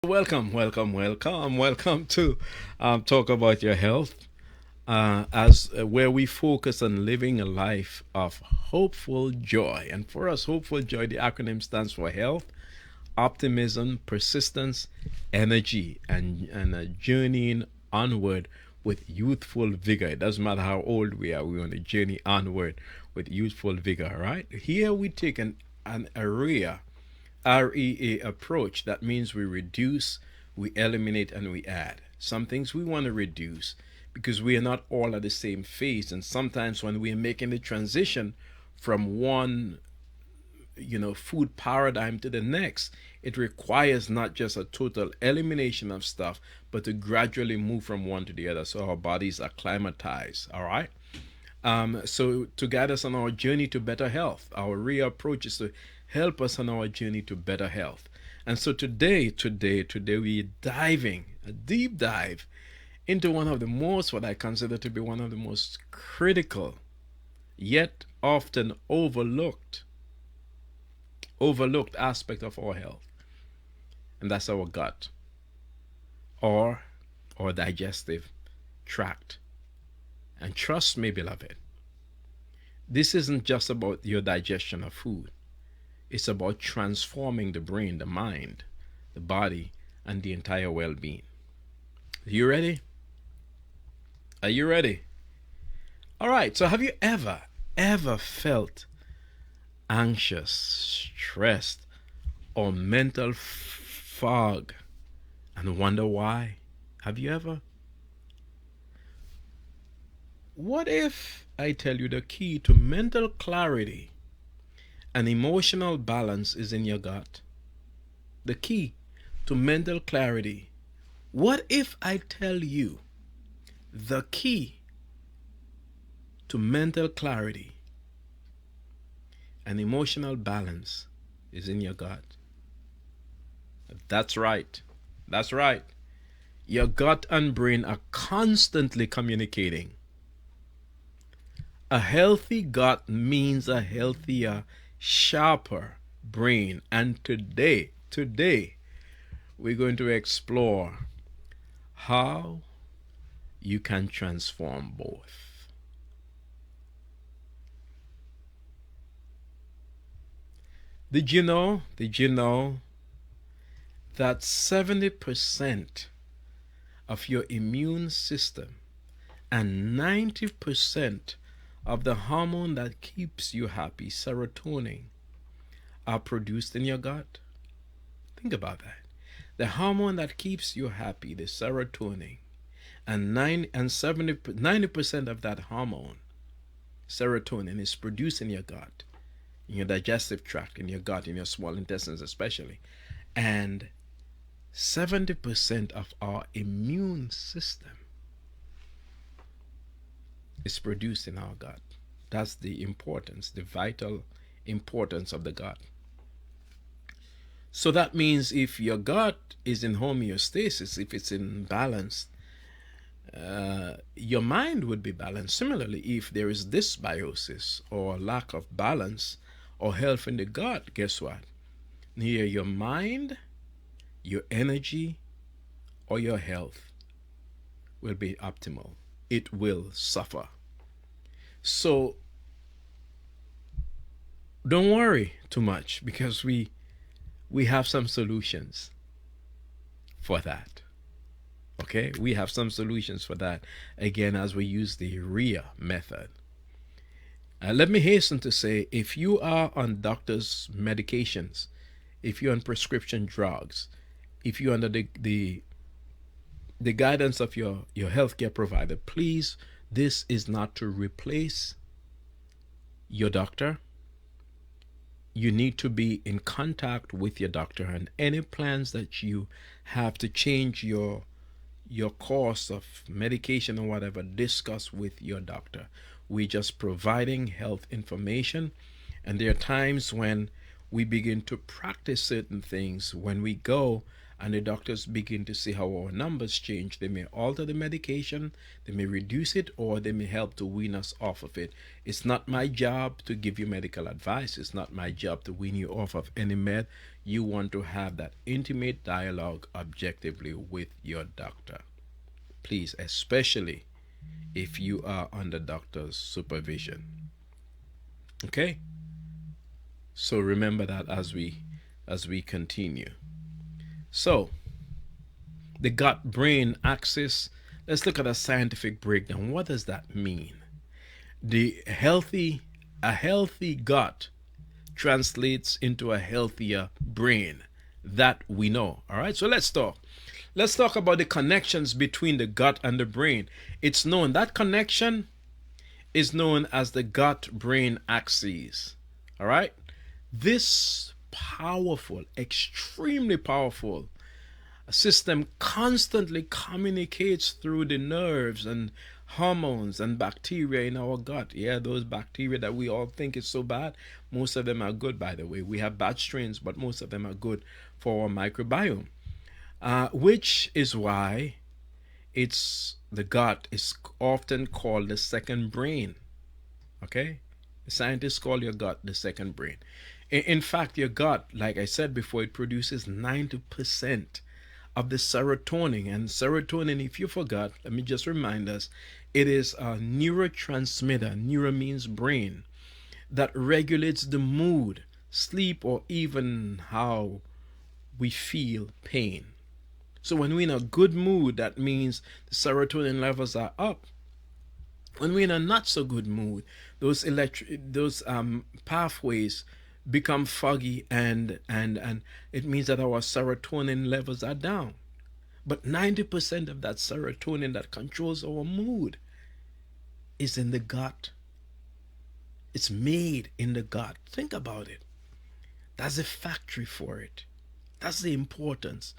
Welcome to Talk About Your Health, as where we focus on living a life of hopeful joy. And for us, hopeful joy, the acronym stands for health, optimism, persistence, energy, and journeying onward with youthful vigor. It doesn't matter how old we are, we want to journey onward with youthful vigor, right? Here we take an area REA approach. That means we reduce, we eliminate, and we add. Some things we want to reduce because we are not all at the same phase. And sometimes when we are making the transition from one, food paradigm to the next, it requires not just a total elimination of stuff, but to gradually move from one to the other so our bodies acclimatize. All right. So to guide us on our journey to better health, our real approach is to help us on our journey to better health. And so today, we're diving a deep dive into one of the most, what I consider to be one of the most critical, yet often overlooked aspect of our health, and that's our gut or our digestive tract. And trust me, beloved, this isn't just about your digestion of food. It's about transforming the brain, the mind, the body, and the entire well being. Are you ready? Are you ready? All right, so have you ever felt anxious, stressed, or mental fog and wonder why? Have you ever? What if I tell you the key to mental clarity and emotional balance is in your gut? The key to mental clarity. What if I tell you the key to mental clarity and emotional balance is in your gut? That's right. That's right. Your gut and brain are constantly communicating. A healthy gut means a healthier, sharper brain. And today, we're going to explore how you can transform both. Did you know that 70% of your immune system and 90% of the hormone that keeps you happy, serotonin, are produced in your gut? Think about that. The hormone that keeps you happy, the serotonin, and 90% of that hormone, serotonin, is produced in your gut, in your digestive tract, in your gut, in your small intestines especially. And 70% of our immune system is produced in our gut. That's the importance, the vital importance of the gut. So that means if your gut is in homeostasis, if it's in balance, your mind would be balanced. Similarly, if there is dysbiosis or lack of balance or health in the gut, guess what? Neither your mind, your energy, or your health will be optimal. It will suffer. So don't worry too much, because we have some solutions for that. Okay, we have some solutions for that, again, as we use the RIA method. Let me hasten to say, if you are on doctor's medications, if you're on prescription drugs, if you're under the guidance of your healthcare provider, please, this is not to replace your doctor. You need to be in contact with your doctor, and any plans that you have to change your course of medication or whatever, discuss with your doctor. We're just providing health information, and there are times when we begin to practice certain things. When we go and the doctors begin to see how our numbers change, they may alter the medication, they may reduce it, or they may help to wean us off of it. It's not my job to give you medical advice. It's not my job to wean you off of any med. you want to have that intimate dialogue objectively with your doctor. Please, especially if you are under doctor's supervision. Okay? So remember that as we continue. So, the gut brain axis, let's look at a scientific breakdown. What does that mean? A healthy gut translates into a healthier brain. That we know. All right, so let's talk. Let's talk about the connections between the gut and the brain. It's known, that connection is known as the gut brain axis. All right, this powerful, extremely powerful system constantly communicates through the nerves and hormones and bacteria in our gut. Yeah, those bacteria that we all think is so bad, most of them are good, by the way. We have bad strains, but most of them are good for our microbiome, which is why the gut is often called the second brain. Okay, scientists call your gut the second brain. In fact, your gut, like I said before, it produces 90% of the serotonin. And serotonin, if you forgot, let me just remind us, it is a neurotransmitter. Neuro means brain, that regulates the mood, sleep, or even how we feel pain. So when we're in a good mood, that means the serotonin levels are up. When we're in a not so good mood, those pathways become foggy, and it means that our serotonin levels are down. But 90% of that serotonin that controls our mood is in the gut. It's made in the gut. Think about it. That's a factory for it. That's the importance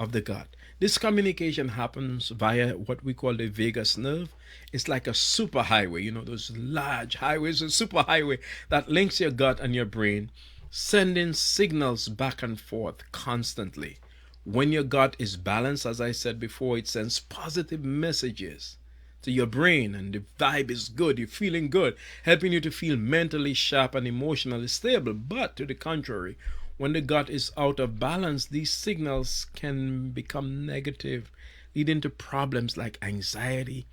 of the gut. This communication happens via what we call the vagus nerve. It's like a superhighway, those large highways, a superhighway that links your gut and your brain, sending signals back and forth constantly. When your gut is balanced, as I said before, it sends positive messages to your brain, and the vibe is good, you're feeling good, helping you to feel mentally sharp and emotionally stable. But to the contrary, when the gut is out of balance, these signals can become negative, leading to problems like anxiety,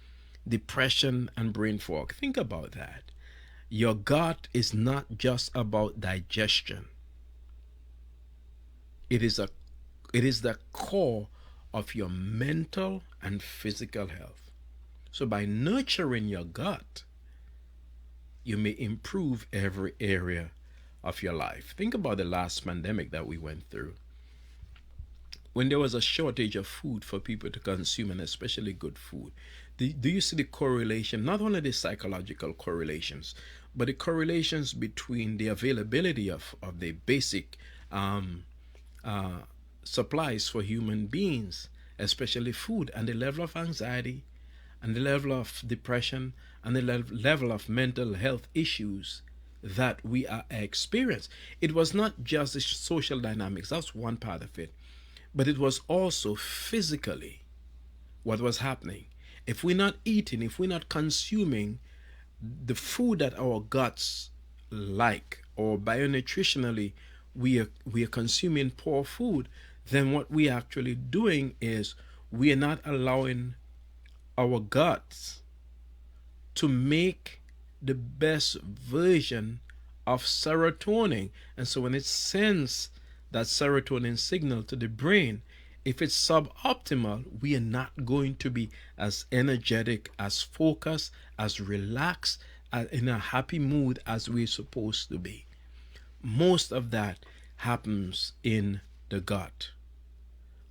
depression, and brain fog. Think about that. Your gut is not just about digestion. It is the core of your mental and physical health. So by nurturing your gut, you may improve every area of your life. Think about the last pandemic that we went through, when there was a shortage of food for people to consume, and especially good food. Do you see the correlation, not only the psychological correlations, but the correlations between the availability of the basic supplies for human beings, especially food, and the level of anxiety, and the level of depression, and the level of mental health issues that we are experiencing. It was not just the social dynamics, that's one part of it, but it was also physically what was happening. If we're not eating, if we're not consuming the food that our guts like, or bionutritionally we are consuming poor food, then what we're actually doing is we are not allowing our guts to make the best version of serotonin. And so when it sends that serotonin signal to the brain, if it's suboptimal, we are not going to be as energetic, as focused, as relaxed, in a happy mood as we're supposed to be. Most of that happens in the gut.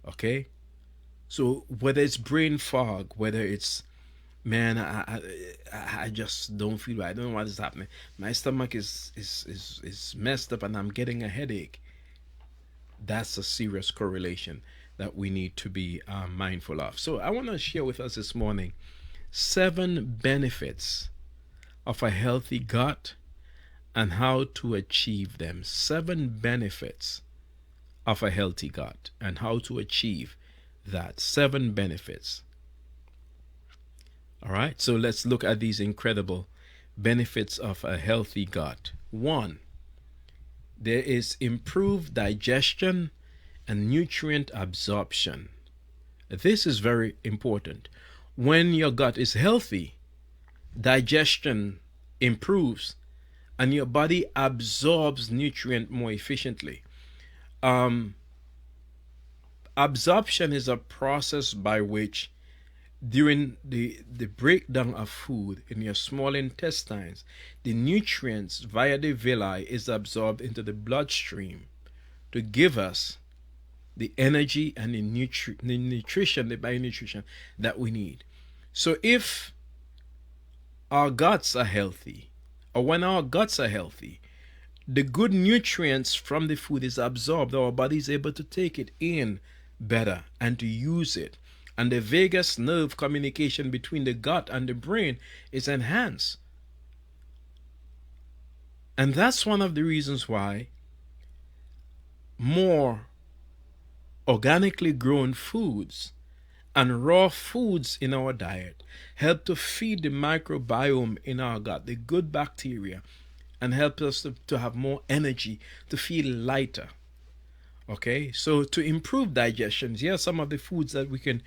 Okay? So whether it's brain fog, whether it's, man, I just don't feel right, I don't know what is happening, my stomach is messed up and I'm getting a headache, that's a serious correlation that we need to be mindful of. So I want to share with us this morning 7 benefits of a healthy gut and how to achieve them. 7 benefits of a healthy gut and how to achieve that. 7 benefits. All right, so let's look at these incredible benefits of a healthy gut. 1, There is improved digestion and nutrient absorption. This is very important. When your gut is healthy, digestion improves and your body absorbs nutrient more efficiently. Um, Absorption is a process by which during the breakdown of food in your small intestines, the nutrients via the villi is absorbed into the bloodstream to give us the energy and the nutrition, the bionutrition that we need. So if our guts are healthy, or when our guts are healthy, the good nutrients from the food is absorbed. Our body is able to take it in better and to use it. And the vagus nerve communication between the gut and the brain is enhanced. And that's one of the reasons why more organically grown foods and raw foods in our diet help to feed the microbiome in our gut, the good bacteria, and help us to have more energy, to feel lighter. Okay, so to improve digestion, here are some of the foods that we can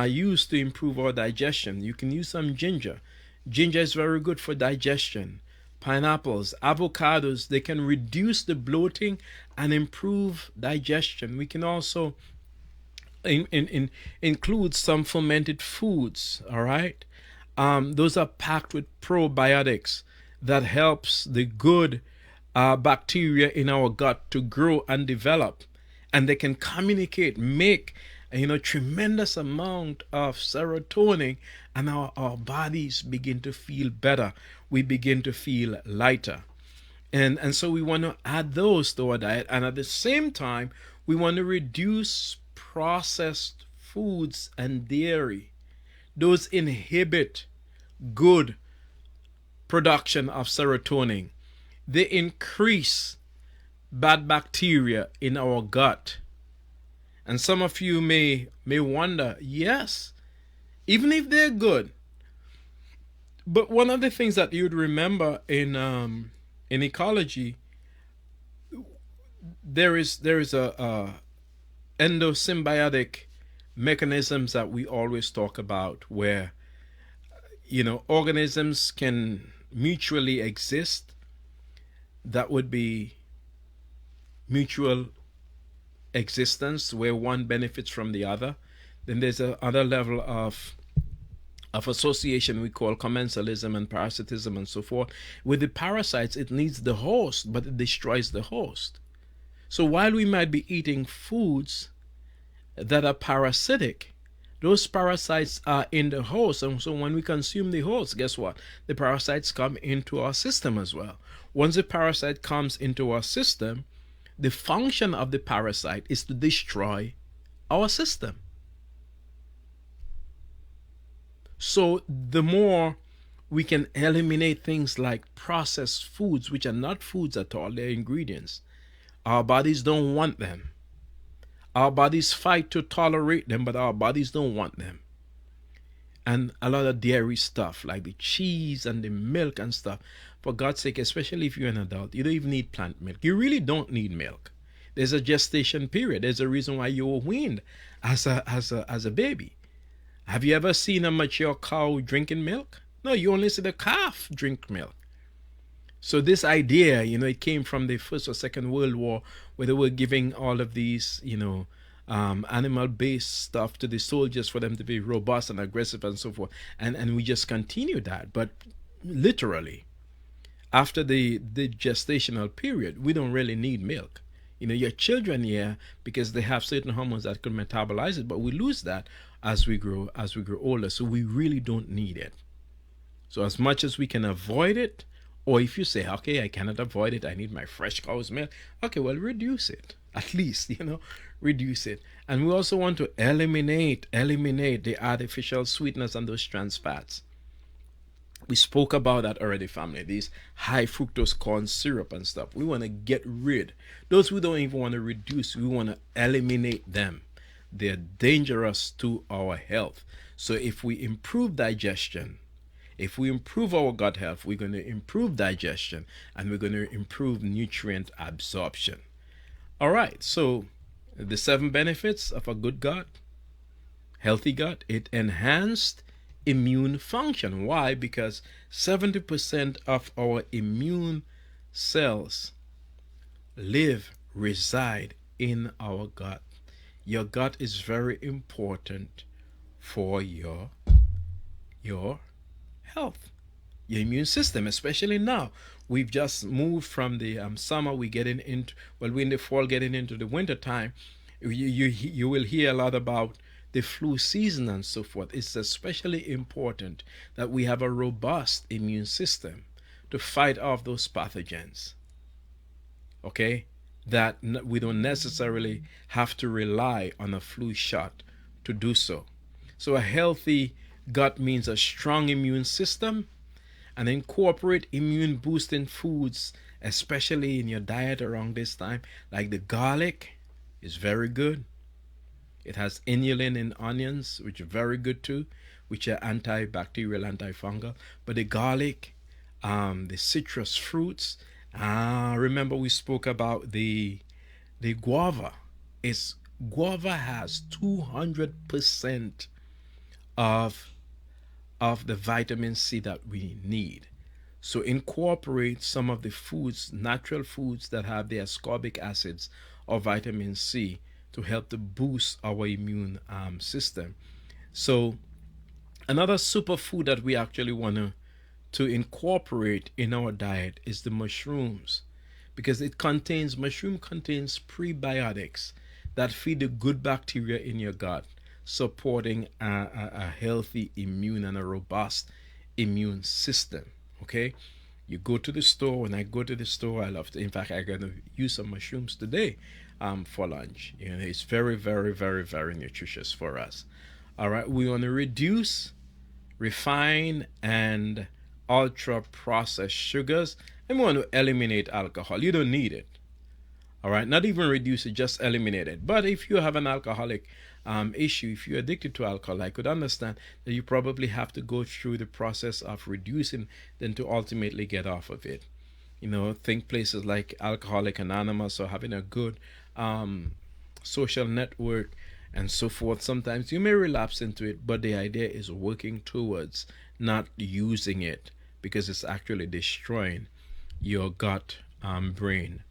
use to improve our digestion. You can use some ginger. Ginger is very good for digestion. Pineapples, avocados, they can reduce the bloating and improve digestion. We can also include some fermented foods. All right, those are packed with probiotics that helps the good bacteria in our gut to grow and develop, and they can communicate, make tremendous amount of serotonin, and our bodies begin to feel better. We begin to feel lighter, and so we want to add those to our diet, and at the same time we want to reduce processed foods and dairy. Those inhibit good production of serotonin. They increase bad bacteria in our gut. And some of you may wonder, yes, even if they're good. But one of the things that you'd remember in ecology, there is a endosymbiotic mechanisms that we always talk about, where organisms can mutually exist. That would be mutual existence, where one benefits from the other. Then there's another level of association we call commensalism and parasitism and so forth. With the parasites, it needs the host, but it destroys the host. So while we might be eating foods that are parasitic, those parasites are in the host, and so when we consume the host, guess what? The parasites come into our system as well. Once a parasite comes into our system, the function of the parasite is to destroy our system. So the more we can eliminate things like processed foods, which are not foods at all, they're ingredients. Our bodies don't want them. Our bodies fight to tolerate them, but our bodies don't want them. And a lot of dairy stuff, like the cheese and the milk and stuff, for God's sake, especially if you're an adult, you don't even need plant milk. You really don't need milk. There's a gestation period. There's a reason why you were weaned as a baby. Have you ever seen a mature cow drinking milk? No, you only see the calf drink milk. So this idea, it came from the First or Second World War, where they were giving all of these, animal-based stuff to the soldiers for them to be robust and aggressive and so forth. And we just continue that. But literally, after the gestational period, we don't really need milk. Your children, yeah, because they have certain hormones that could metabolize it, but we lose that as we grow older. So we really don't need it. So as much as we can avoid it, or if you say, okay, I cannot avoid it, I need my fresh cow's milk, okay, well, reduce it. At least, reduce it. And we also want to eliminate the artificial sweeteners and those trans fats. We spoke about that already, family. These high fructose corn syrup and stuff. We want to get rid. Those we don't even want to reduce, we want to eliminate them. They're dangerous to our health. So if we improve digestion, If we improve our gut health, we're going to improve digestion and we're going to improve nutrient absorption. All right, so the 7 benefits of a good gut, healthy gut: it enhanced immune function. Why? Because 70% of our immune cells reside in our gut. Your gut is very important for your health, your immune system, especially now. We've just moved from the summer. We're in the fall, getting into the winter time. You will hear a lot about the flu season and so forth. It's especially important that we have a robust immune system to fight off those pathogens. Okay, that we don't necessarily have to rely on a flu shot to do so. So a healthy gut means a strong immune system, and incorporate immune boosting foods, especially in your diet around this time. Like the garlic is very good. It has inulin in onions, which are very good too, which are antibacterial, antifungal. But the garlic, the citrus fruits. Remember we spoke about the guava. Guava has 200% of the vitamin C that we need. So incorporate some of the foods, natural foods that have the ascorbic acids or vitamin C to help to boost our immune system. So another superfood that we actually want to incorporate in our diet is the mushrooms, because mushroom contains prebiotics that feed the good bacteria in your gut, supporting a healthy immune and a robust immune system. Okay, you go to the store. When I go to the store, I love to. In fact, I'm gonna use some mushrooms today for lunch. It's very, very, very, very nutritious for us. All right, we want to reduce, refine, and ultra processed sugars, and we want to eliminate alcohol. You don't need it. All right, not even reduce it, just eliminate it. But if you have an alcoholic issue, if you're addicted to alcohol, I could understand that you probably have to go through the process of reducing, then to ultimately get off of it. Think places like Alcoholic Anonymous, or having a good social network and so forth. Sometimes you may relapse into it, but the idea is working towards not using it, because it's actually destroying your gut brain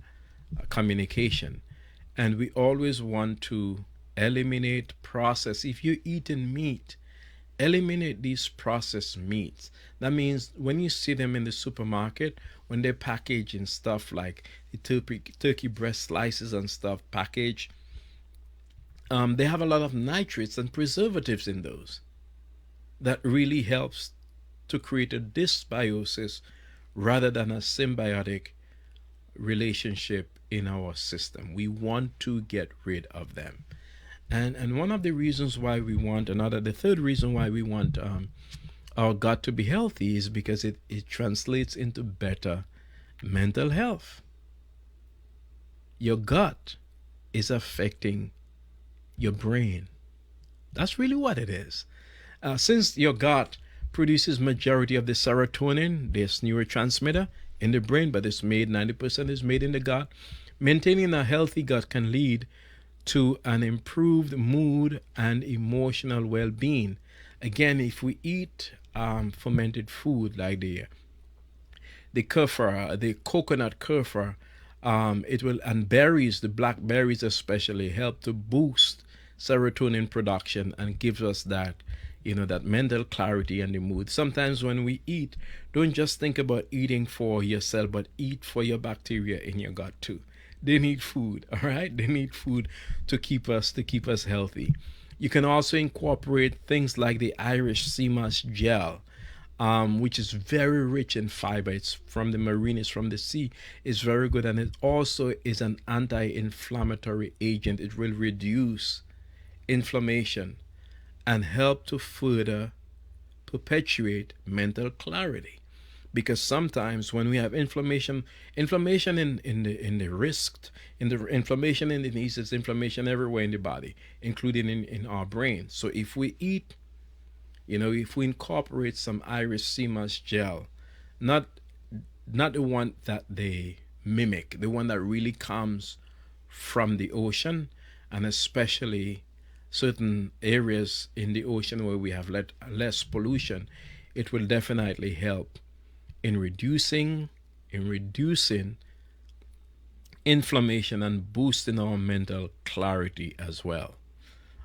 communication. And we always want to eliminate process. If you're eating meat, eliminate these processed meats. That means when you see them in the supermarket, when they're packaging stuff like the turkey breast slices and stuff packaged, they have a lot of nitrates and preservatives in those. That really helps to create a dysbiosis rather than a symbiotic relationship in our system. We want to get rid of them. And one of the reasons why we want the third reason why we want our gut to be healthy is because it translates into better mental health. Your gut is affecting your brain. That's really what it is. Since your gut produces majority of the serotonin, this neurotransmitter in the brain, but 90% is made in the gut. Maintaining a healthy gut can lead to an improved mood and emotional well-being. Again, if we eat fermented food like the kefir, the coconut kefir, it will, and berries, the blackberries especially, help to boost serotonin production and gives us that that mental clarity and the mood. Sometimes when we eat, don't just think about eating for yourself, but eat for your bacteria in your gut too. They need food, all right? They need food to keep us healthy. You can also incorporate things like the Irish sea moss gel, which is very rich in fiber. It's from the marine, it's from the sea. It's very good, and it also is an anti-inflammatory agent. It will reduce inflammation and help to further perpetuate mental clarity. Because sometimes when we have inflammation in the wrist, inflammation in the knees, it's inflammation everywhere in the body, including in our brain. So if we eat, If we incorporate some iris sea moss gel, not not the one that they mimic, the one that really comes from the ocean, and especially certain areas in the ocean where we have less pollution, it will definitely help in reducing inflammation and boosting our mental clarity as well.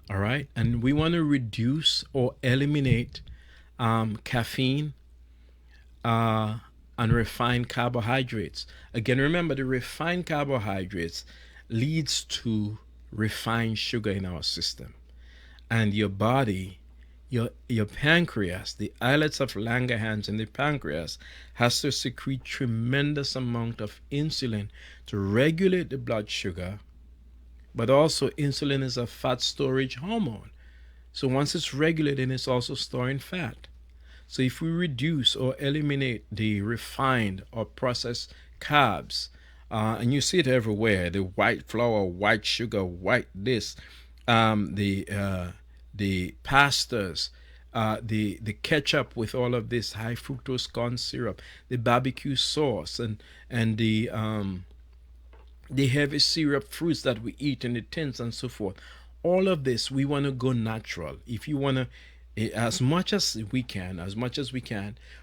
All right, and we want to reduce or eliminate caffeine uh, and refined carbohydrates. Again, remember, the refined carbohydrates leads to refined sugar in our system, and your body, your pancreas, the islets of Langerhans in the pancreas, has to secrete tremendous amount of insulin to regulate the blood sugar. But also, insulin is a fat storage hormone. So once it's regulated, it's also storing fat. So if we reduce or eliminate the refined or processed carbs, and you see it everywhere, the white flour, white sugar, white this, the pastas, the ketchup with all of this high fructose corn syrup, the barbecue sauce, and the heavy syrup fruits that we eat in the tins and so forth. All of this, we want to go natural. If you want to, as much as we can,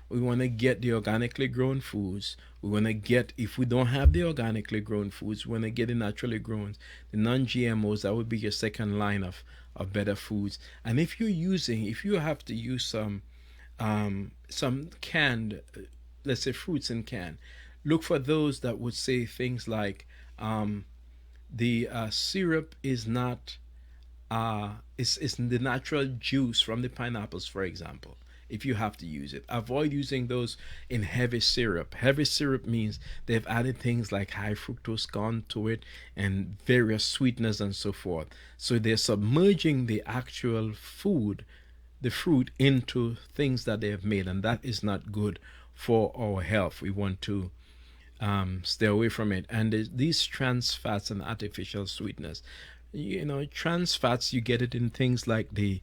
we want to get the organically grown foods. We want to get, if we don't have the organically grown foods, we want to get the naturally grown, the non-GMOs. That would be your second line of better foods. And if you have to use some canned, let's say fruits in can, look for those that would say things like the syrup is not is the natural juice from the pineapples, for example. If you have to use it, avoid using those in heavy syrup. Heavy syrup means they've added things like high fructose corn to it and various sweeteners and so forth. So they're submerging the actual food, the fruit, into things that they have made, and that is not good for our health. We want to stay away from it. And these trans fats and artificial sweeteners, trans fats, you get it in things like the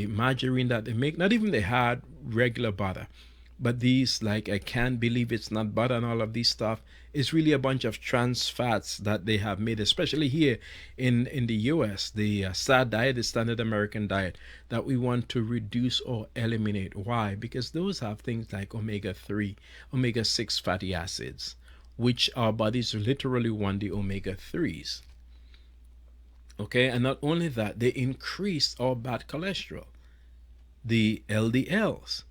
margarine that they make, not even the hard regular butter, but these, like, I can't believe it's not butter and all of these stuff, is really a bunch of trans fats that they have made, especially here in the US, the SAD diet, the standard American diet, that we want to reduce or eliminate. Why? Because those have things like omega-3, omega-6 fatty acids, which our bodies literally want the omega-3s. Okay, and not only that, they increase our bad cholesterol, the LDLs.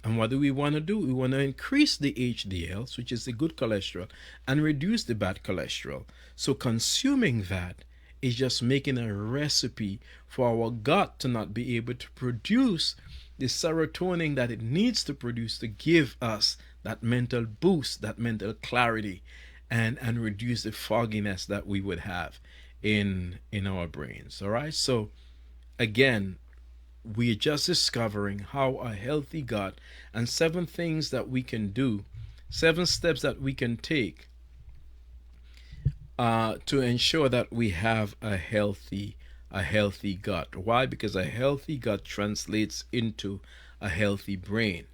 And what do we want to do? We want to increase the HDLs, which is the good cholesterol, and reduce the bad cholesterol. So consuming that is just making a recipe for our gut to not be able to produce the serotonin that it needs to produce to give us that mental boost, that mental clarity, and reduce the fogginess that we would have in our brains. All right, so again, we're just discovering how a healthy gut, and 7 things that we can do, 7 steps that we can take to ensure that we have a healthy gut. Why? Because a healthy gut translates into a healthy brain.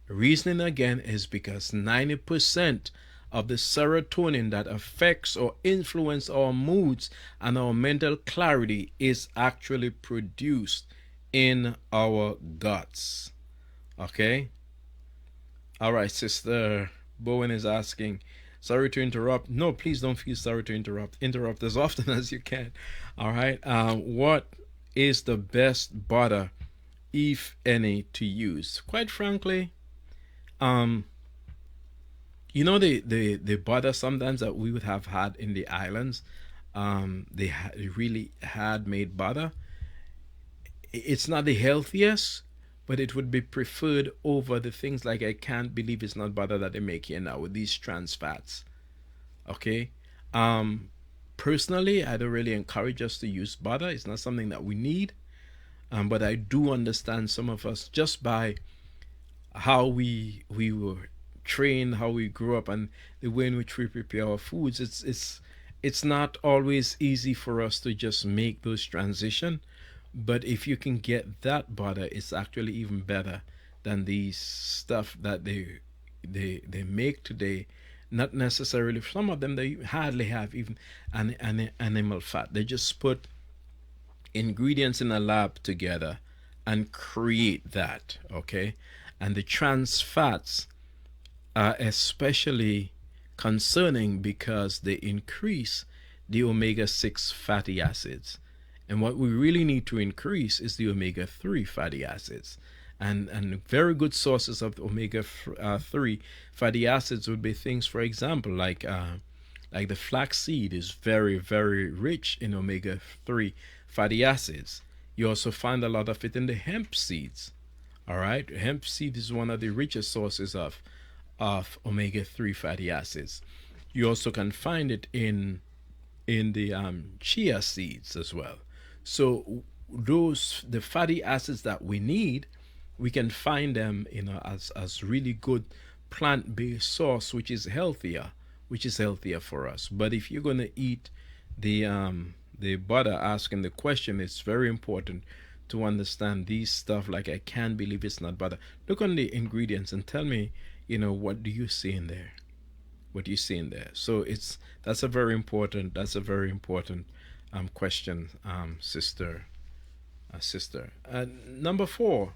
Reasoning again is because 90% of the serotonin that affects or influences our moods and our mental clarity is actually produced in our guts. Okay? All right, Sister Bowen is asking, sorry to interrupt. No, please don't feel sorry to interrupt. Interrupt as often as you can. All right. What is the best butter, if any, to use? Quite frankly, the butter sometimes that we would have had in the islands, they really had made butter. It's not the healthiest, but it would be preferred over the things like, I can't believe it's not butter that they make here now with these trans fats. Okay. Personally, I don't really encourage us to use butter. It's not something that we need. But I do understand some of us, just by how we were trained, how we grew up, and the way in which we prepare our foods. It's not always easy for us to just make those transition. But if you can get that butter, it's actually even better than these stuff that they make today. Not necessarily, some of them they hardly have even an animal fat. They just put ingredients in a lab together and create that, okay? And the trans fats are especially concerning because they increase the omega 6 fatty acids. And what we really need to increase is the omega 3 fatty acids. And very good sources of omega 3 fatty acids would be things, for example, like the flaxseed is very, very rich in omega 3 fatty acids. You also find a lot of it in the hemp seeds. All right, hemp seed is one of the richest sources of omega 3 fatty acids. You also can find it in the chia seeds as well. So the fatty acids that we need, we can find them as really good plant-based source, which is healthier for us. But if you're going to eat the butter, asking the question, it's very important to understand these stuff. Like, I can't believe it's not butter. Look on the ingredients and tell me, what do you see in there? What do you see in there? So that's a very important question, sister. Number 4,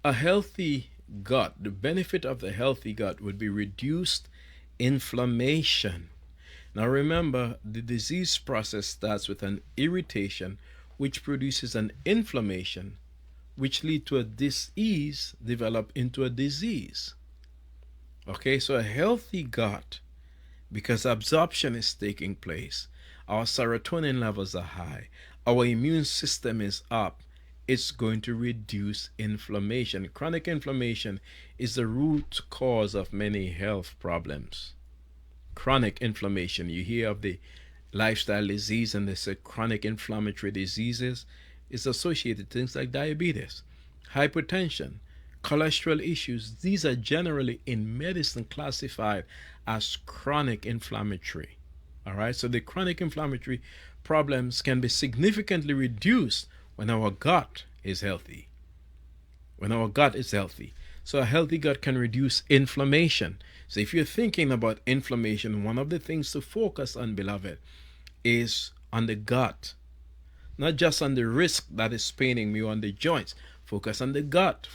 a healthy gut. The benefit of the healthy gut would be reduced inflammation. Now remember, the disease process starts with an irritation, which produces an inflammation, which lead to a disease develop into a disease. Okay, so a healthy gut, because absorption is taking place, our serotonin levels are high, our immune system is up, it's going to reduce inflammation. Chronic inflammation is the root cause of many health problems. Chronic inflammation, you hear of the lifestyle disease, and they say chronic inflammatory diseases is associated with things like diabetes, hypertension, cholesterol issues. These are generally in medicine classified as chronic inflammatory. All right, so the chronic inflammatory problems can be significantly reduced when our gut is healthy. So a healthy gut can reduce inflammation. So if you're thinking about inflammation, one of the things to focus on, beloved, is on the gut. Not just on the risk that is paining me on the joints. Focus on the gut.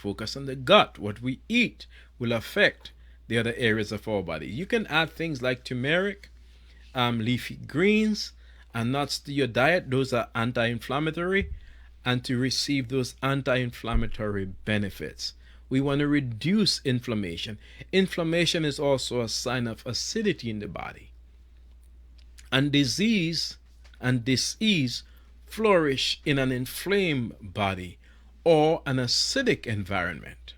What we eat will affect the other areas of our body. You can add things like turmeric, leafy greens, and nuts to your diet. Those are anti-inflammatory, and to receive those anti-inflammatory benefits, we want to reduce inflammation. Inflammation is also a sign of acidity in the body. And disease and disease flourish in an inflamed body or an acidic environment.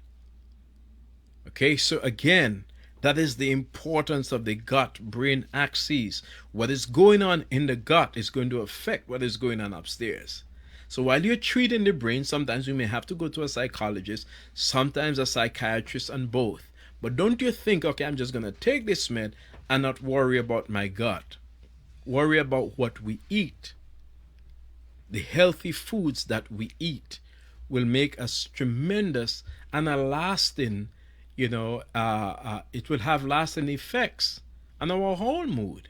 Okay, so again, that is the importance of the gut-brain axis. What is going on in the gut is going to affect what is going on upstairs. So while you're treating the brain, sometimes you may have to go to a psychologist, sometimes a psychiatrist, and both. But don't you think, okay, I'm just going to take this med and not worry about my gut. Worry about what we eat. The healthy foods that we eat will make us tremendous and a lasting, it will have lasting effects on our whole mood.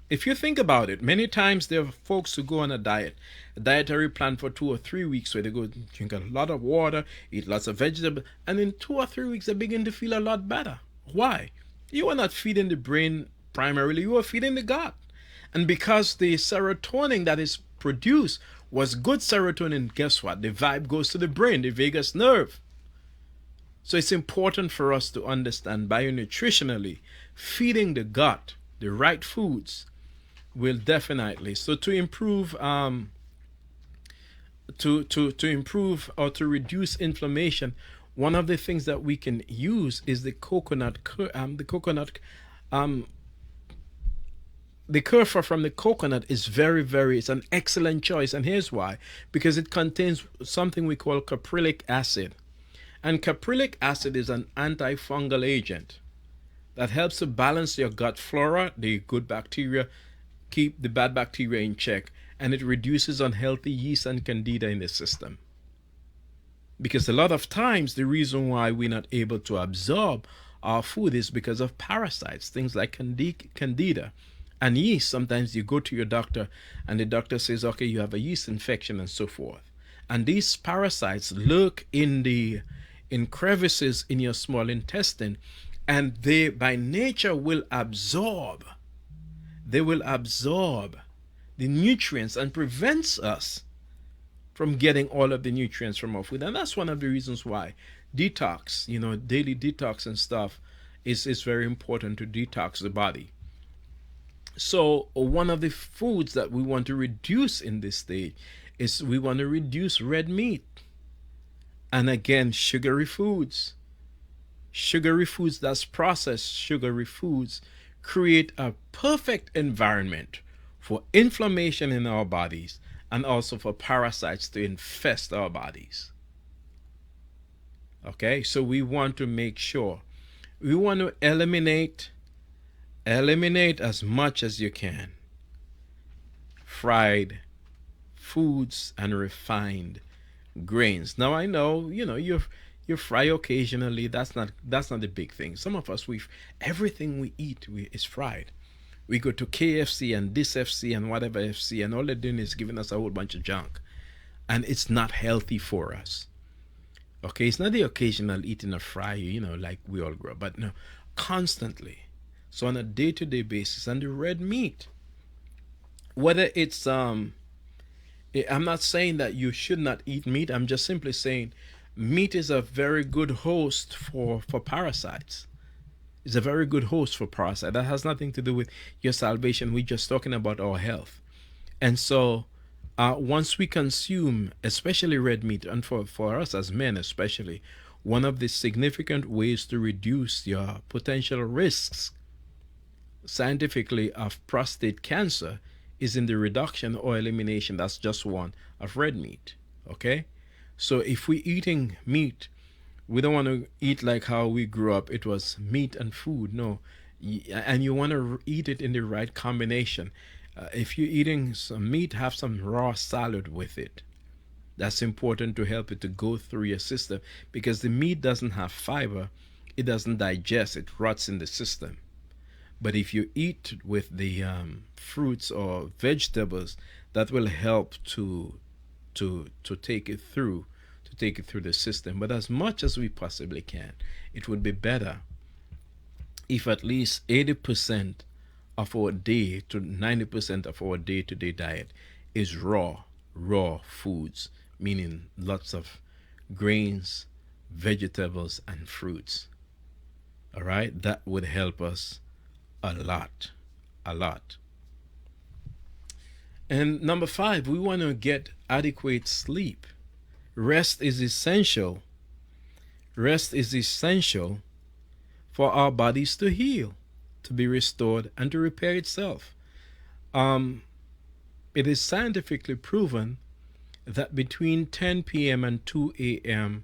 If you think about it, many times there are folks who go on a dietary plan for 2 or 3 weeks, where they go drink a lot of water, eat lots of vegetables, and in 2 or 3 weeks they begin to feel a lot better. Why? You are not feeding the brain primarily, you are feeding the gut. And because the serotonin that is produced was good serotonin, guess what? The vibe goes to the brain, the vagus nerve. So it's important for us to understand bionutritionally, feeding the gut the right foods will definitely, so to improve to improve or to reduce inflammation, one of the things that we can use is the coconut the kefir from the coconut is it's an excellent choice. And here's why: because it contains something we call caprylic acid. And caprylic acid is an antifungal agent that helps to balance your gut flora, the good bacteria, keep the bad bacteria in check, and it reduces unhealthy yeast and candida in the system. Because a lot of times the reason why we're not able to absorb our food is because of parasites, things like candida and yeast. Sometimes you go to your doctor and the doctor says, okay, you have a yeast infection and so forth. And these parasites lurk in crevices in your small intestine, and they by nature will absorb. They will absorb the nutrients and prevents us from getting all of the nutrients from our food. And that's one of the reasons why detox, daily detox and stuff is very important to detox the body. So one of the foods that we want to reduce in this stage is we want to reduce red meat. And again, sugary foods. Sugary foods, that's processed sugary foods, create a perfect environment for inflammation in our bodies and also for parasites to infest our bodies. Okay, so we want to make sure we want to eliminate as much as you can fried foods and refined grains. Now I know, you fry occasionally. That's not the big thing. Some of us, everything we eat is fried. We go to KFC and this FC and whatever FC, and all they're doing is giving us a whole bunch of junk, and it's not healthy for us. Okay, it's not the occasional eating a fry, like we all grow up, but no, constantly. So on a day-to-day basis, and the red meat, whether it's I'm not saying that you should not eat meat. I'm just simply saying meat is a very good host for parasites. It's a very good host for parasites. That has nothing to do with your salvation. We're just talking about our health. And so once we consume, especially red meat, and for us as men especially, one of the significant ways to reduce your potential risks scientifically of prostate cancer is in the reduction or elimination, that's just one, of red meat. Okay? So if we're eating meat, we don't want to eat like how we grew up. It was meat and food. No. And you want to eat it in the right combination. If you're eating some meat, have some raw salad with it. That's important to help it to go through your system, because the meat doesn't have fiber. It doesn't digest. It rots in the system. But if you eat with the fruits or vegetables, that will help to take it through the system. But as much as we possibly can, it would be better if at least 80% of our day to 90% of our day-to-day diet is raw foods, meaning lots of grains, vegetables, and fruits. All right, that would help us a lot. And number 5, we want to get adequate sleep. Rest is essential. Rest is essential for our bodies to heal, to be restored, and to repair itself. It is scientifically proven that between 10 p.m. and 2 a.m.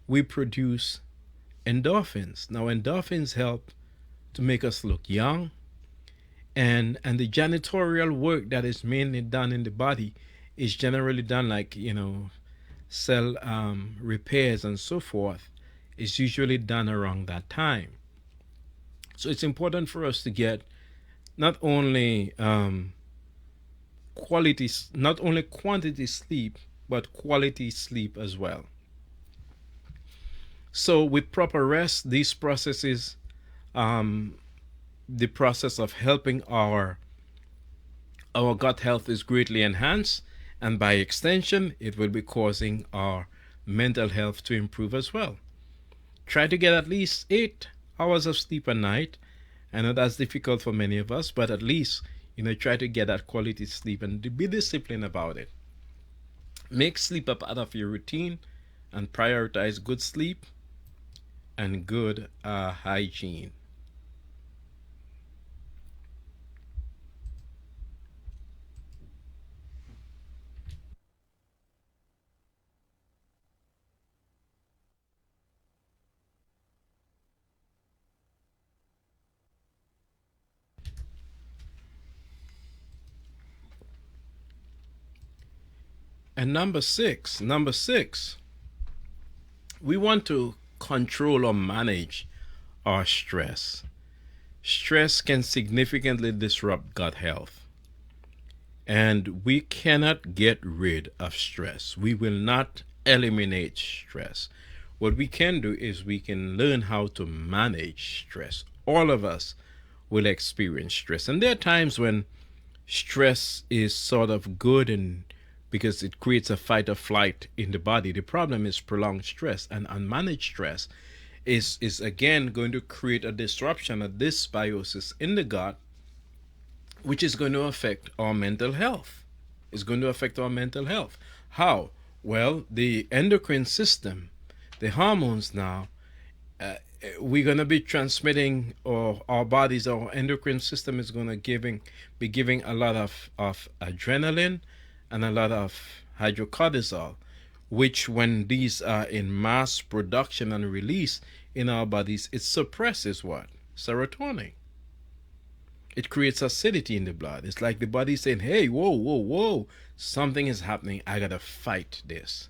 we produce endorphins. Now, endorphins help to make us look young, and the janitorial work that is mainly done in the body is generally done, like cell repairs and so forth, is usually done around that time. So it's important for us to get not only quantity sleep, but quality sleep as well. So with proper rest, these processes, the process of helping our gut health is greatly enhanced, and by extension, it will be causing our mental health to improve as well. Try to get at least 8 hours of sleep a night. I know that's difficult for many of us, but at least try to get that quality sleep and be disciplined about it. Make sleep a part of your routine and prioritize good sleep and good hygiene. And number six, we want to control or manage our stress. Stress can significantly disrupt gut health, and we cannot get rid of stress. We will not eliminate stress. What we can do is we can learn how to manage stress. All of us will experience stress, and there are times when stress is sort of good and because it creates a fight or flight in the body. The problem is prolonged stress and unmanaged stress is again going to create a disruption, a dysbiosis in the gut, which is going to affect our mental health. It's going to affect our mental health. How? Well, the endocrine system, the hormones now, we're going to be transmitting, or our bodies, our endocrine system is going to be giving a lot of adrenaline and a lot of hydrocortisol, which when these are in mass production and release in our bodies, it suppresses what? Serotonin. It creates acidity in the blood. It's like the body saying, hey, whoa, whoa, whoa, something is happening. I gotta fight this.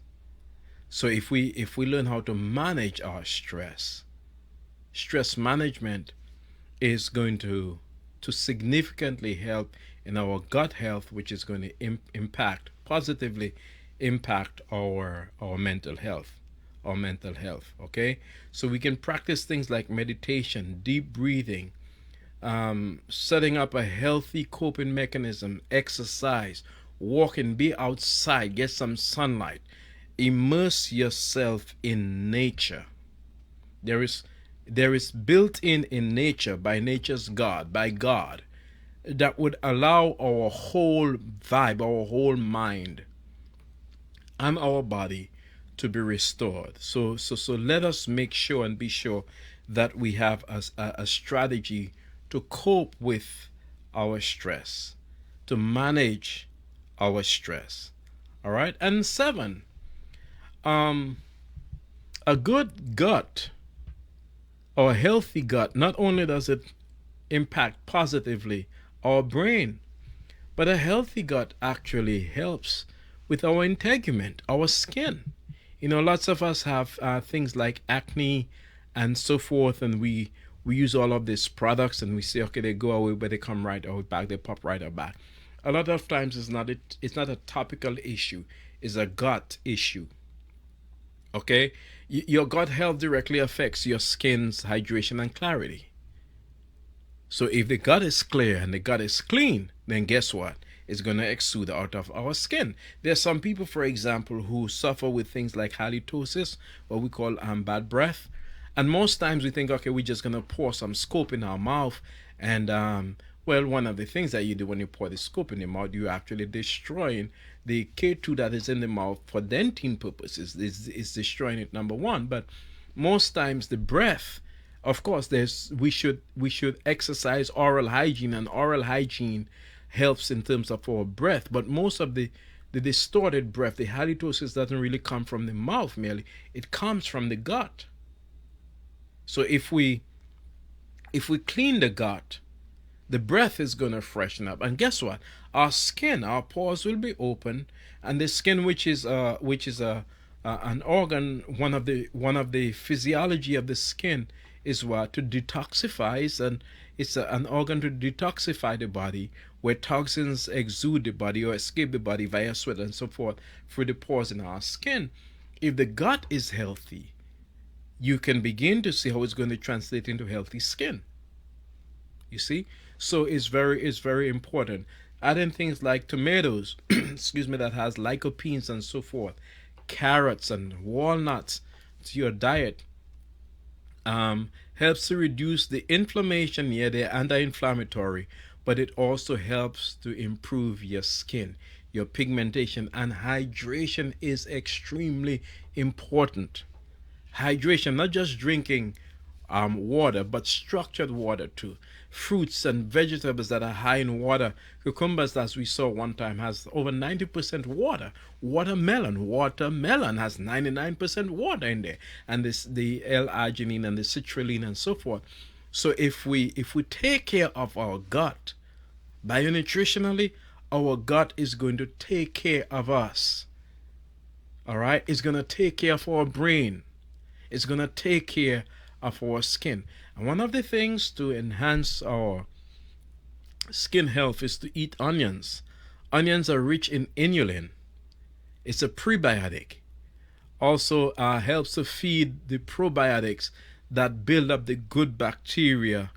So if we learn how to manage our stress management is going to significantly help in our gut health, which is going to positively impact our mental health. Okay, so we can practice things like meditation, deep breathing, setting up a healthy coping mechanism, exercise, walking, be outside, get some sunlight, immerse yourself in nature. There is built in nature, by nature's God, by God, that would allow our whole vibe, our whole mind, and our body to be restored. So let us make sure and be sure that we have a strategy to cope with our stress, to manage our stress. All right. And 7, a good gut or a healthy gut, not only does it impact positively our brain, but a healthy gut actually helps with our integument, our skin. Lots of us have things like acne and so forth, and we use all of these products and we say, okay, they go away, but they come right out back, they pop right out back. A lot of times it's not a topical issue, it's a gut issue. Okay? Your gut health directly affects your skin's hydration and clarity. So if the gut is clear and the gut is clean, then guess what? It's going to exude out of our skin. There's some people, for example, who suffer with things like halitosis, what we call bad breath. And most times we think, okay, we're just going to pour some scope in our mouth. And, well, one of the things that you do when you pour the scope in the mouth, you're actually destroying the K2 that is in the mouth for dentine purposes. Is destroying it, number one. But most times the breath, of course, we should exercise oral hygiene, and oral hygiene helps in terms of our breath. But most of the distorted breath, the halitosis, doesn't really come from the mouth merely. It comes from the gut. So if we clean the gut, the breath is going to freshen up, and guess what? Our skin, our pores will be open, and the skin, which is an organ, one of the physiology of the skin is what? To detoxify, and it's an organ to detoxify the body, where toxins exude the body or escape the body via sweat and so forth through the pores in our skin. If the gut is healthy, you can begin to see how it's going to translate into healthy skin. You see? So it's very important. Adding things like tomatoes, excuse me, that has lycopenes and so forth, carrots and walnuts to your diet, helps to reduce the inflammation. Yeah, they're anti-inflammatory, but it also helps to improve your skin, your pigmentation, and hydration is extremely important. Hydration, not just drinking water, but structured water too. Fruits and vegetables that are high in water. Cucumbers, as we saw one time, has over 90% water. Watermelon has 99% water in there, and the L-arginine and the citrulline and so forth. So if we take care of our gut bionutritionally, our gut is going to take care of us. All right, it's going to take care of our brain. It's going to take care of our skin. And one of the things to enhance our skin health is to eat onions. Onions are rich in inulin. It's a prebiotic. Also helps to feed the probiotics that build up the good bacteria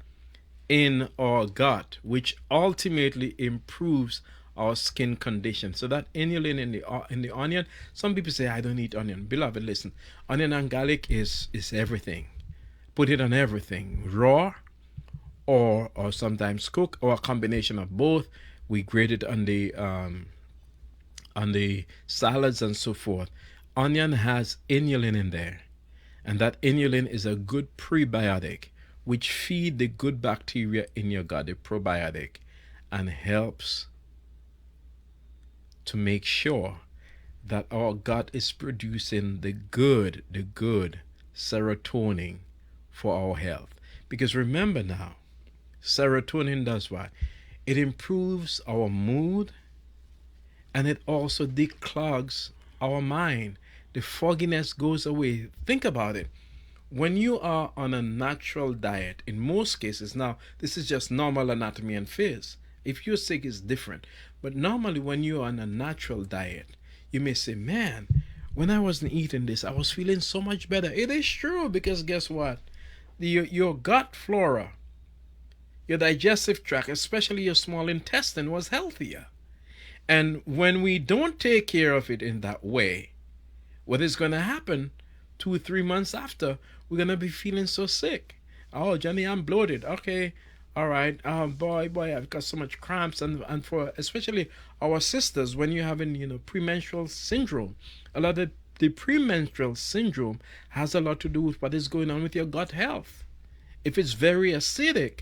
in our gut, which ultimately improves our skin condition. So that inulin in the onion. Some people say I don't eat onion. Beloved, listen. Onion and garlic is everything. Put it on everything, raw or sometimes cook, or a combination of both. We grate it on the salads and so forth. Onion has inulin in there, and that inulin is a good prebiotic which feed the good bacteria in your gut, the probiotic, and helps to make sure that our gut is producing the good serotonin for our health. Because remember now, serotonin does what? It improves our mood, and it also declogs our mind. The fogginess goes away. Think about it. When you are on a natural diet, in most cases, now this is just normal anatomy and phys. If you're sick, it's different. But normally, when you're on a natural diet, you may say, man, when I wasn't eating this, I was feeling so much better. It is true, because guess what? Your gut flora, your digestive tract, especially your small intestine, was healthier. And when we don't take care of it in that way, what is going to happen 2 or 3 months after, we're going to be feeling so sick. Oh, Johnny, I'm bloated. Okay. All right. Boy, I've got so much cramps. And for especially our sisters, when you're having, premenstrual syndrome, a lot of the premenstrual syndrome has a lot to do with what is going on with your gut health. If it's very acidic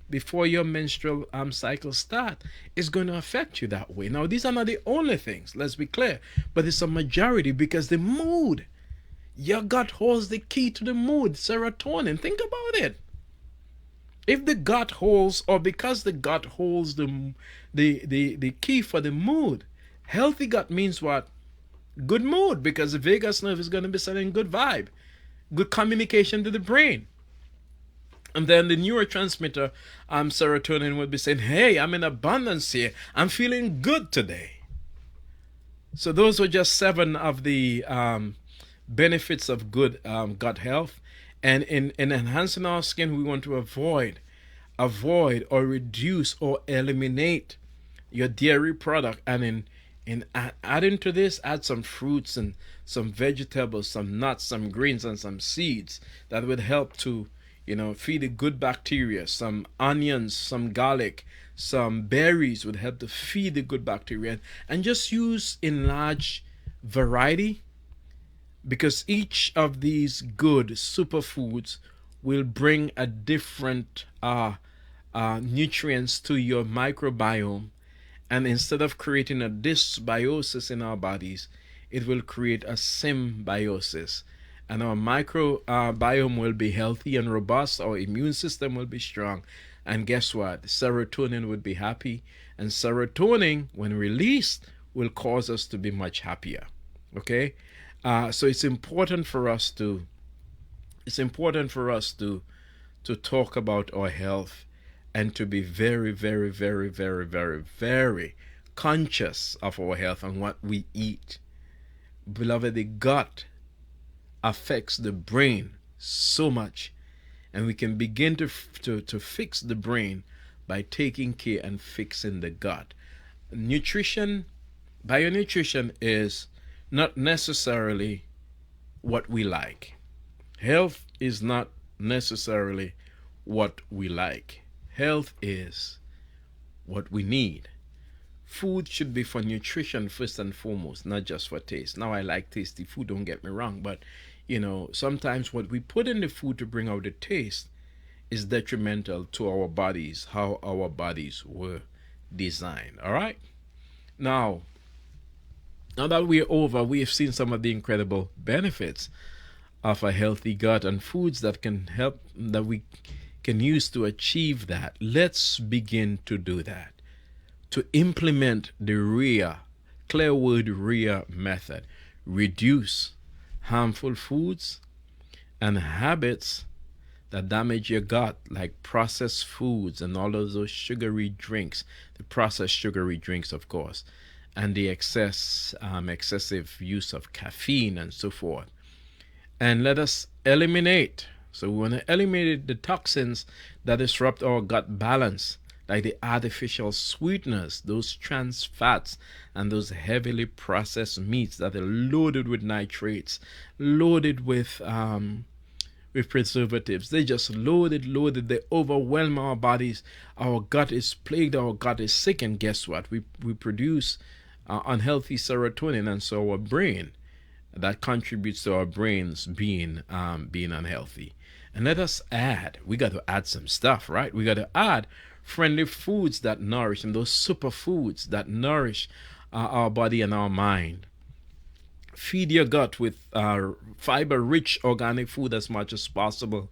before your menstrual cycle start, it's going to affect you that way. Now, these are not the only things, let's be clear, but it's a majority, because the mood, your gut holds the key to the mood, serotonin. Think about it. If the gut holds, or because the gut holds the key for the mood, healthy gut means what? Good mood, because the vagus nerve is going to be sending good vibe, good communication to the brain. And then the neurotransmitter serotonin would be saying, hey, I'm in abundance here. I'm feeling good today. So those were just 7 of the benefits of good gut health. And in enhancing our skin, we want to avoid or reduce or eliminate your dairy product. And in adding to this, add some fruits and some vegetables, some nuts, some greens, and some seeds that would help to feed the good bacteria. Some onions, some garlic, some berries would help to feed the good bacteria. And just use in large variety, because each of these good superfoods will bring a different nutrients to your microbiome. And instead of creating a dysbiosis in our bodies, it will create a symbiosis. And our microbiome will be healthy and robust. Our immune system will be strong. And guess what? Serotonin would be happy. And serotonin, when released, will cause us to be much happier. Okay? So it's important for us to talk about our health, and to be very, very, very, very, very, very conscious of our health and what we eat. Beloved, the gut affects the brain so much, and we can begin to fix the brain by taking care and fixing the gut. Bionutrition is not necessarily what we like. Health is not necessarily what we like. Health is what we need. Food should be for nutrition first and foremost, not just for taste. Now, I like tasty food, don't get me wrong, but sometimes what we put in the food to bring out the taste is detrimental to our bodies, how our bodies were designed. All right? Now that we're over, we have seen some of the incredible benefits of a healthy gut and foods that can help, that we can use to achieve that. Let's begin to do that, to implement the Clearwood RIA method. reduce harmful foods and habits that damage your gut, like processed foods and all of those sugary drinks, the processed sugary drinks, of course, and the excessive use of caffeine and so forth. And let us eliminate. So we want to eliminate the toxins that disrupt our gut balance, like the artificial sweeteners, those trans fats, and those heavily processed meats that are loaded with nitrates, loaded with preservatives. They just loaded. They overwhelm our bodies. Our gut is plagued. Our gut is sick. And guess what? We produce unhealthy serotonin, and so our brain that contributes to our brains being unhealthy. And let us add. We got to add some stuff, right? We got to add friendly foods that nourish, and those superfoods that nourish our body and our mind. Feed your gut with fiber-rich organic food as much as possible.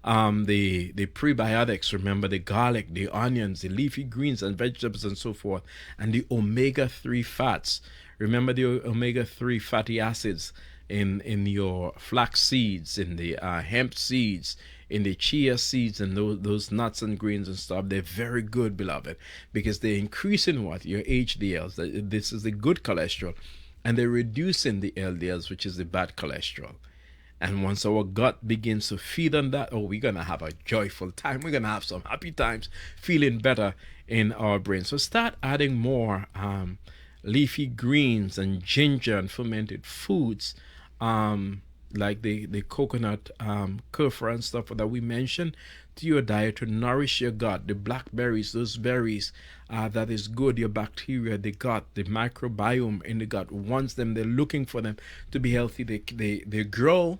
The prebiotics, remember the garlic, the onions, the leafy greens and vegetables and so forth, and the omega-3 fats. Remember the omega-3 fatty acids in your flax seeds, in the hemp seeds, in the chia seeds, and those nuts and greens and stuff. They're very good, beloved, because they increase in what? Your HDLs. This is the good cholesterol. And they're reducing the LDLs, which is the bad cholesterol. And once our gut begins to feed on that, we're going to have a joyful time. We're going to have some happy times, feeling better in our brain. So start adding more leafy greens and ginger and fermented foods, like the coconut kefir and stuff that we mentioned, to your diet to nourish your gut. The blackberries, those berries, that is good. Your bacteria, the gut, the microbiome in the gut wants them. They're looking for them to be healthy. They grow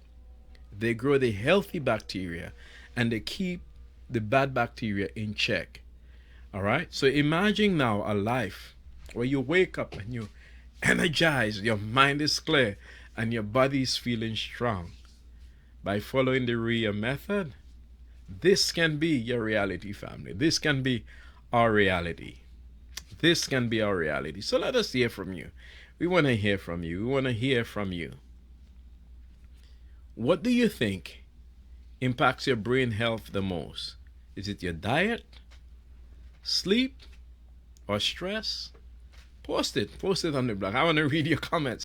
the healthy bacteria, and they keep the bad bacteria in check. All right. So imagine now a life where you wake up and you energize, your mind is clear, and your body is feeling strong. By following the RIA method, this can be your reality, family. This can be our reality. This can be our reality. So let us hear from you. We want to hear from you. We want to hear from you. What do you think impacts your brain health the most? Is it your diet, sleep, or stress? Post it on the blog. I want to read your comments.